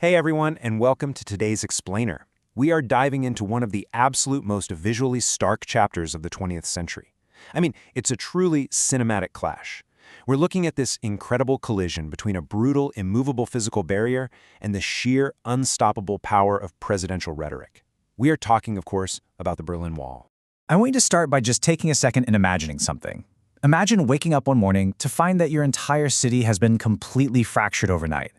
Hey everyone, and welcome to today's Explainer. We are diving into one of the absolute most visually stark chapters of the 20th century. It's a truly cinematic clash. We're looking at this incredible collision between a brutal, immovable physical barrier and the sheer, unstoppable power of presidential rhetoric. We are talking, of course, about the Berlin Wall. I want you to start by just taking a second and imagining something. Imagine waking up one morning to find that your entire city has been completely fractured overnight.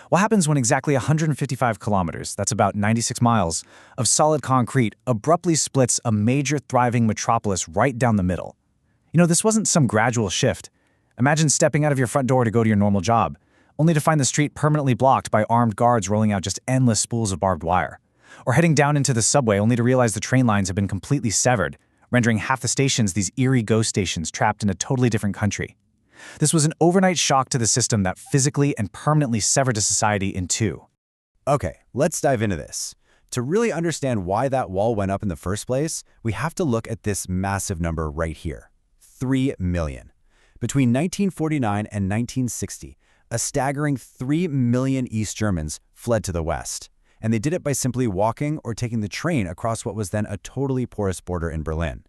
What happens when exactly 155 kilometers, that's about 96 miles, of solid concrete abruptly splits a major thriving metropolis right down the middle? This wasn't some gradual shift. Imagine stepping out of your front door to go to your normal job, only to find the street permanently blocked by armed guards rolling out just endless spools of barbed wire. Or heading down into the subway only to realize the train lines have been completely severed, rendering half the stations these eerie ghost stations trapped in a totally different country. This was an overnight shock to the system that physically and permanently severed a society in two. Okay, let's dive into this. To really understand why that wall went up in the first place, we have to look at this massive number right here, 3 million. Between 1949 and 1960, a staggering 3 million East Germans fled to the West. And they did it by simply walking or taking the train across what was then a totally porous border in Berlin.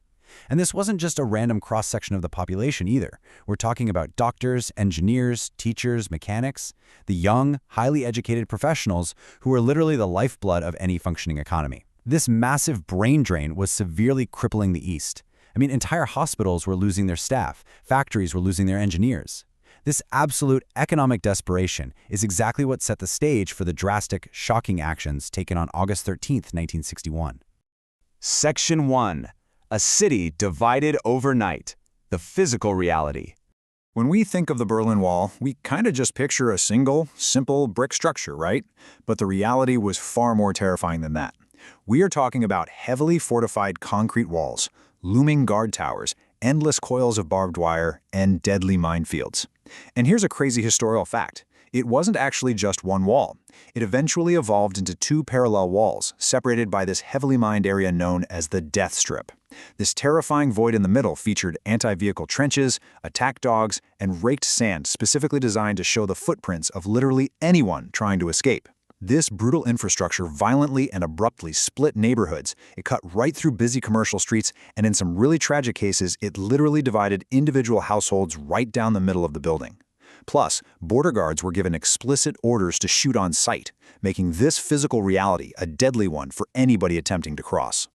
And this wasn't just a random cross-section of the population either. We're talking about doctors, engineers, teachers, mechanics, the young, highly educated professionals who were literally the lifeblood of any functioning economy. This massive brain drain was severely crippling the East. Entire hospitals were losing their staff, factories were losing their engineers. This absolute economic desperation is exactly what set the stage for the drastic, shocking actions taken on August 13, 1961. Section 1. A city divided overnight. The physical reality. When we think of the Berlin Wall, we kind of just picture a single, simple brick structure, right? But the reality was far more terrifying than that. We are talking about heavily fortified concrete walls, looming guard towers, endless coils of barbed wire, and deadly minefields. And here's a crazy historical fact. It wasn't actually just one wall. It eventually evolved into two parallel walls, separated by this heavily mined area known as the Death Strip. This terrifying void in the middle featured anti-vehicle trenches, attack dogs, and raked sand specifically designed to show the footprints of literally anyone trying to escape. This brutal infrastructure violently and abruptly split neighborhoods. It cut right through busy commercial streets, and in some really tragic cases, it literally divided individual households right down the middle of the building. Plus, border guards were given explicit orders to shoot on sight, making this physical reality a deadly one for anybody attempting to cross.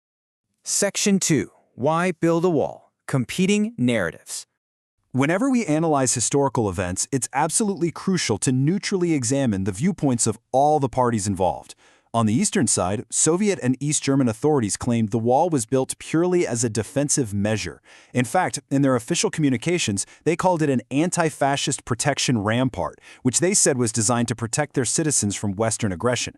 Section 2. Why build a wall? Competing narratives. Whenever we analyze historical events, it's absolutely crucial to neutrally examine the viewpoints of all the parties involved. On the eastern side, Soviet and East German authorities claimed the wall was built purely as a defensive measure. In fact, in their official communications, they called it an anti-fascist protection rampart, which they said was designed to protect their citizens from Western aggression.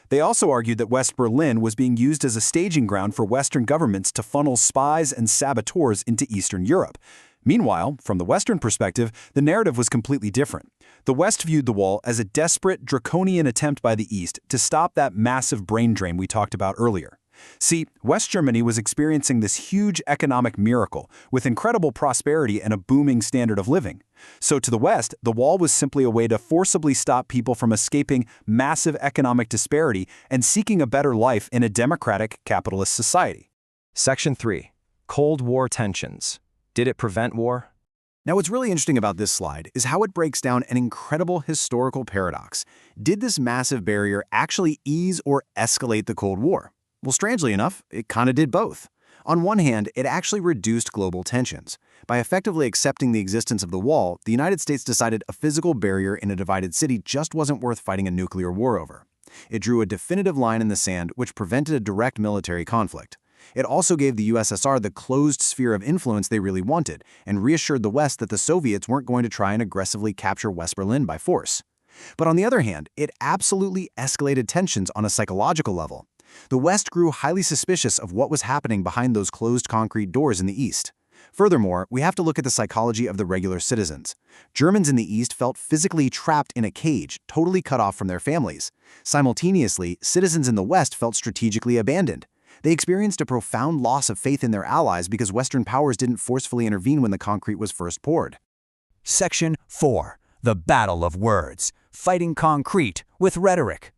They also argued that West Berlin was being used as a staging ground for Western governments to funnel spies and saboteurs into Eastern Europe. Meanwhile, from the Western perspective, the narrative was completely different. The West viewed the wall as a desperate, draconian attempt by the East to stop that massive brain drain we talked about earlier. See, West Germany was experiencing this huge economic miracle with incredible prosperity and a booming standard of living. So to the West, the wall was simply a way to forcibly stop people from escaping massive economic disparity and seeking a better life in a democratic, capitalist society. Section 3. Cold War tensions. Did it prevent war? Now, what's really interesting about this slide is how it breaks down an incredible historical paradox. Did this massive barrier actually ease or escalate the Cold War? Well, strangely enough, it kind of did both. On one hand, it actually reduced global tensions. By effectively accepting the existence of the wall, the United States decided a physical barrier in a divided city just wasn't worth fighting a nuclear war over. It drew a definitive line in the sand which prevented a direct military conflict. It also gave the USSR the closed sphere of influence they really wanted, and reassured the West that the Soviets weren't going to try and aggressively capture West Berlin by force. But on the other hand, it absolutely escalated tensions on a psychological level. The West grew highly suspicious of what was happening behind those closed concrete doors in the East. Furthermore, we have to look at the psychology of the regular citizens. Germans in the East felt physically trapped in a cage, totally cut off from their families. Simultaneously, citizens in the West felt strategically abandoned. They experienced a profound loss of faith in their allies because Western powers didn't forcefully intervene when the concrete was first poured. Section 4. The Battle of Words. Fighting concrete with rhetoric.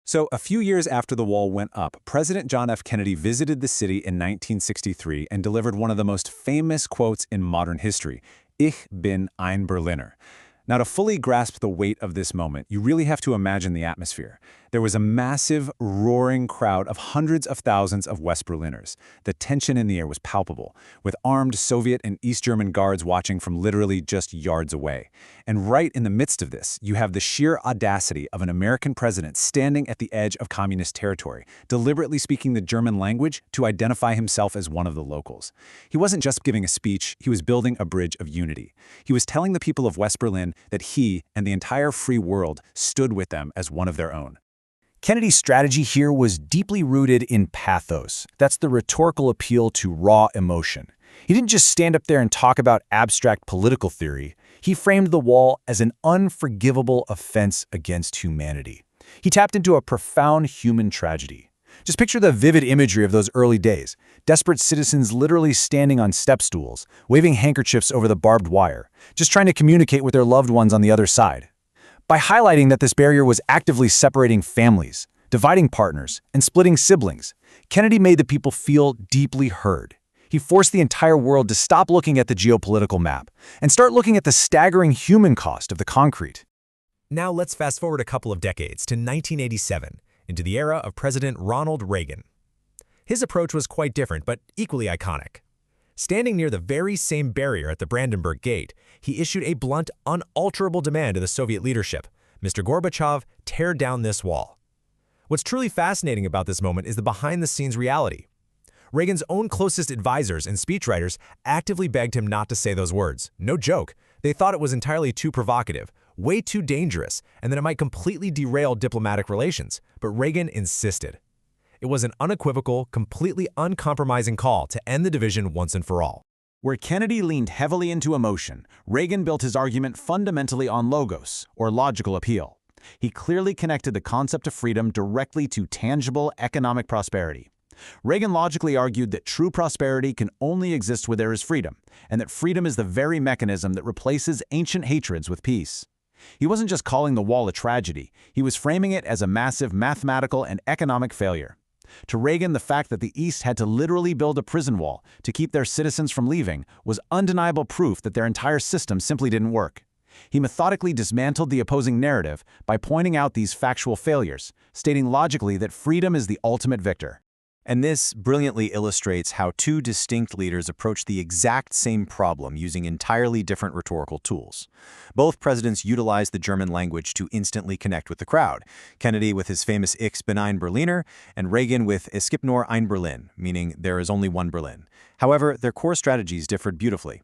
So, a few years after the wall went up, President John F. Kennedy visited the city in 1963 and delivered one of the most famous quotes in modern history, Ich bin ein Berliner. Now, to fully grasp the weight of this moment, you really have to imagine the atmosphere. There was a massive, roaring crowd of hundreds of thousands of West Berliners. The tension in the air was palpable, with armed Soviet and East German guards watching from literally just yards away. And right in the midst of this, you have the sheer audacity of an American president standing at the edge of communist territory, deliberately speaking the German language to identify himself as one of the locals. He wasn't just giving a speech, he was building a bridge of unity. He was telling the people of West Berlin that he and the entire free world stood with them as one of their own. Kennedy's strategy here was deeply rooted in pathos. That's the rhetorical appeal to raw emotion. He didn't just stand up there and talk about abstract political theory. He framed the wall as an unforgivable offense against humanity. He tapped into a profound human tragedy. Just picture the vivid imagery of those early days. Desperate citizens literally standing on step stools, waving handkerchiefs over the barbed wire, just trying to communicate with their loved ones on the other side. By highlighting that this barrier was actively separating families, dividing partners, and splitting siblings, Kennedy made the people feel deeply heard. He forced the entire world to stop looking at the geopolitical map and start looking at the staggering human cost of the concrete. Now let's fast forward a couple of decades to 1987, into the era of President Ronald Reagan. His approach was quite different, but equally iconic. Standing near the very same barrier at the Brandenburg Gate, he issued a blunt, unalterable demand to the Soviet leadership: Mr. Gorbachev, tear down this wall. What's truly fascinating about this moment is the behind-the-scenes reality. Reagan's own closest advisors and speechwriters actively begged him not to say those words. No joke. They thought it was entirely too provocative, way too dangerous, and that it might completely derail diplomatic relations. But Reagan insisted. It was an unequivocal, completely uncompromising call to end the division once and for all. Where Kennedy leaned heavily into emotion, Reagan built his argument fundamentally on logos, or logical appeal. He clearly connected the concept of freedom directly to tangible economic prosperity. Reagan logically argued that true prosperity can only exist where there is freedom, and that freedom is the very mechanism that replaces ancient hatreds with peace. He wasn't just calling the wall a tragedy, he was framing it as a massive mathematical and economic failure. To Reagan, the fact that the East had to literally build a prison wall to keep their citizens from leaving was undeniable proof that their entire system simply didn't work. He methodically dismantled the opposing narrative by pointing out these factual failures, stating logically that freedom is the ultimate victor. And this brilliantly illustrates how two distinct leaders approached the exact same problem using entirely different rhetorical tools. Both presidents utilized the German language to instantly connect with the crowd, Kennedy with his famous Ich bin ein Berliner, and Reagan with Es gibt nur ein Berlin, meaning there is only one Berlin. However, their core strategies differed beautifully.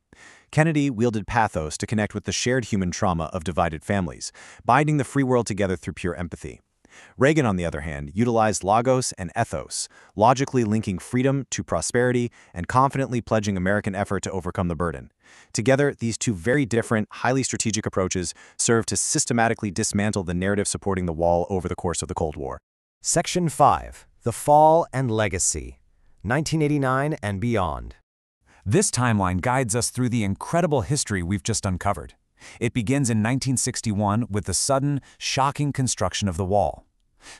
Kennedy wielded pathos to connect with the shared human trauma of divided families, binding the free world together through pure empathy. Reagan, on the other hand, utilized logos and ethos, logically linking freedom to prosperity and confidently pledging American effort to overcome the burden. Together, these two very different, highly strategic approaches served to systematically dismantle the narrative supporting the wall over the course of the Cold War. Section 5. The Fall and Legacy, 1989 and beyond. This timeline guides us through the incredible history we've just uncovered. It begins in 1961 with the sudden, shocking construction of the wall.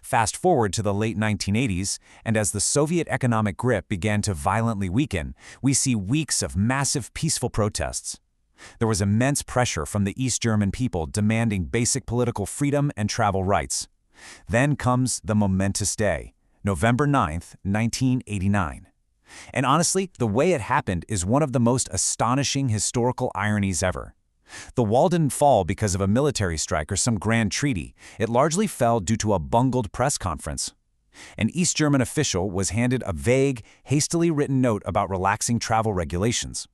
Fast forward to the late 1980s, and as the Soviet economic grip began to violently weaken, we see weeks of massive peaceful protests. There was immense pressure from the East German people demanding basic political freedom and travel rights. Then comes the momentous day, November 9th, 1989. And honestly, the way it happened is one of the most astonishing historical ironies ever. The wall didn't fall because of a military strike or some grand treaty. It largely fell due to a bungled press conference. An East German official was handed a vague, hastily written note about relaxing travel regulations.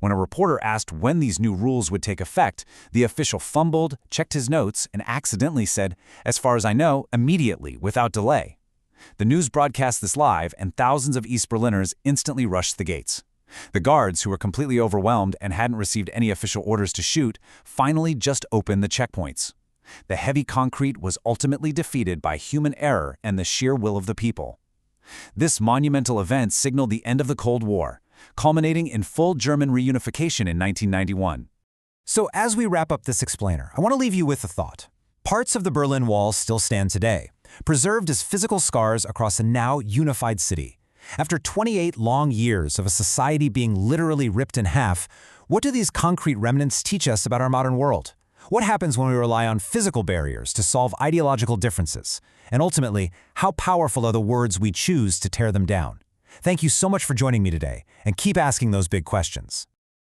When a reporter asked when these new rules would take effect, the official fumbled, checked his notes, and accidentally said, "As far as I know, immediately, without delay." The news broadcast this live, and thousands of East Berliners instantly rushed the gates. The guards, who were completely overwhelmed and hadn't received any official orders to shoot, finally just opened the checkpoints. The heavy concrete was ultimately defeated by human error and the sheer will of the people. This monumental event signaled the end of the Cold War, culminating in full German reunification in 1991. So as we wrap up this explainer, I want to leave you with a thought. Parts of the Berlin Wall still stand today, preserved as physical scars across a now unified city. After 28 long years of a society being literally ripped in half, what do these concrete remnants teach us about our modern world? What happens when we rely on physical barriers to solve ideological differences? And ultimately, how powerful are the words we choose to tear them down? Thank you so much for joining me today, and keep asking those big questions.